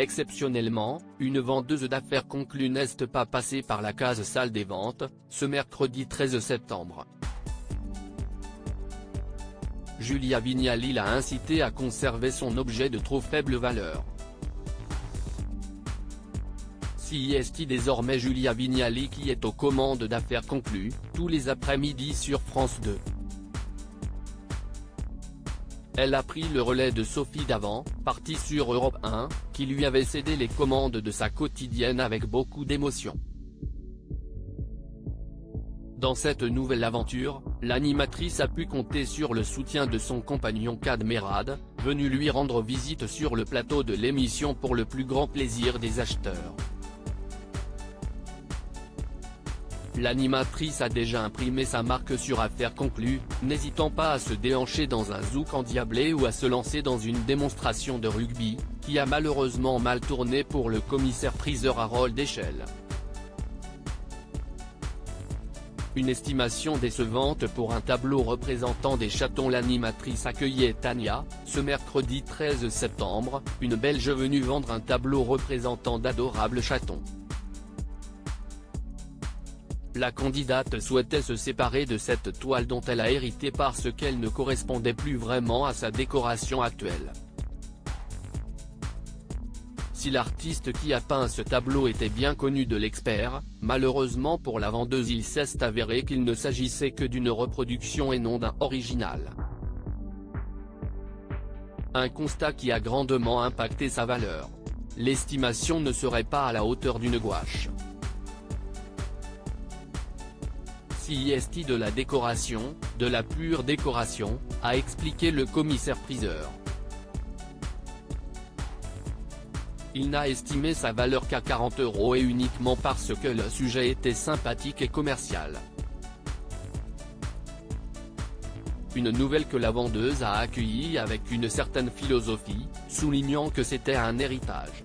Exceptionnellement, une vendeuse d'affaires conclue n'est pas passée par la case salle des ventes, ce mercredi 13 septembre. Julia Vignali l'a incité à conserver son objet de trop faible valeur. CIST désormais Julia Vignali qui est aux commandes d'affaires conclues, tous les après-midi sur France 2. Elle a pris le relais de Sophie Davant, partie sur Europe 1, qui lui avait cédé les commandes de sa quotidienne avec beaucoup d'émotion. Dans cette nouvelle aventure, l'animatrice a pu compter sur le soutien de son compagnon Kad Merad, venu lui rendre visite sur le plateau de l'émission pour le plus grand plaisir des acheteurs. L'animatrice a déjà imprimé sa marque sur Affaires conclues, n'hésitant pas à se déhancher dans un zouk endiablé ou à se lancer dans une démonstration de rugby, qui a malheureusement mal tourné pour le commissaire-priseur Harold Echelle. Une estimation décevante pour un tableau représentant des chatons. L'animatrice accueillait Tania, ce mercredi 13 septembre, une Belge venue vendre un tableau représentant d'adorables chatons. La candidate souhaitait se séparer de cette toile dont elle a hérité parce qu'elle ne correspondait plus vraiment à sa décoration actuelle. Si l'artiste qui a peint ce tableau était bien connu de l'expert, malheureusement pour la vendeuse il s'est avéré qu'il ne s'agissait que d'une reproduction et non d'un original. Un constat qui a grandement impacté sa valeur. L'estimation ne serait pas à la hauteur d'une gouache. CIST de la décoration, de la pure décoration, a expliqué le commissaire-priseur. Il n'a estimé sa valeur qu'à 40 € et uniquement parce que le sujet était sympathique et commercial. Une nouvelle que la vendeuse a accueillie avec une certaine philosophie, soulignant que c'était un héritage.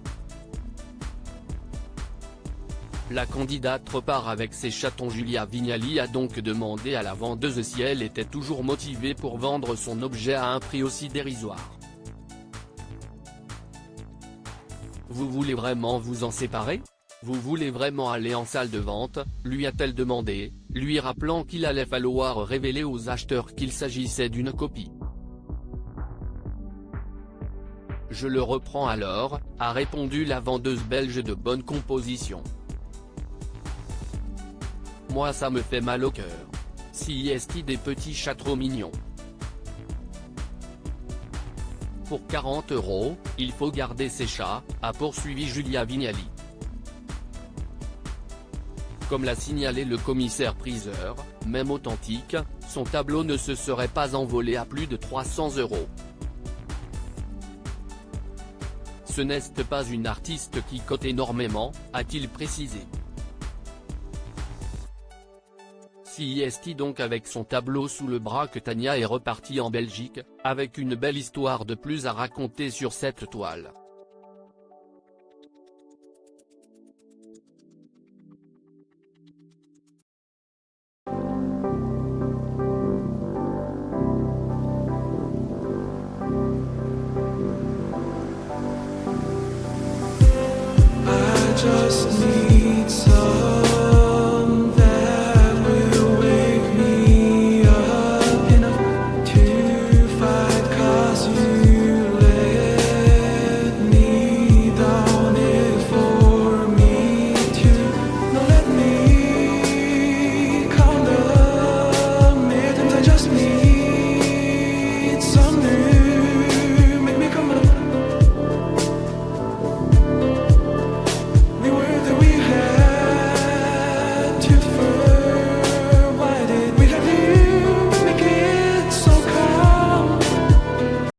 La candidate repart avec ses chatons. Julia Vignali a donc demandé à la vendeuse si elle était toujours motivée pour vendre son objet à un prix aussi dérisoire. Vous voulez vraiment vous en séparer? Vous voulez vraiment aller en salle de vente, lui a-t-elle demandé, lui rappelant qu'il allait falloir révéler aux acheteurs qu'il s'agissait d'une copie. Je le reprends alors, a répondu la vendeuse belge de bonne composition. Moi ça me fait mal au cœur. CIST des petits chatons mignons. Pour 40 €, il faut garder ses chats, a poursuivi Julia Vignali. Comme l'a signalé le commissaire-priseur, même authentique, son tableau ne se serait pas envolé à plus de 300 €. Ce n'est pas une artiste qui cote énormément, a-t-il précisé. CIST donc avec son tableau sous le bras que Tania est repartie en Belgique, avec une belle histoire de plus à raconter sur cette toile.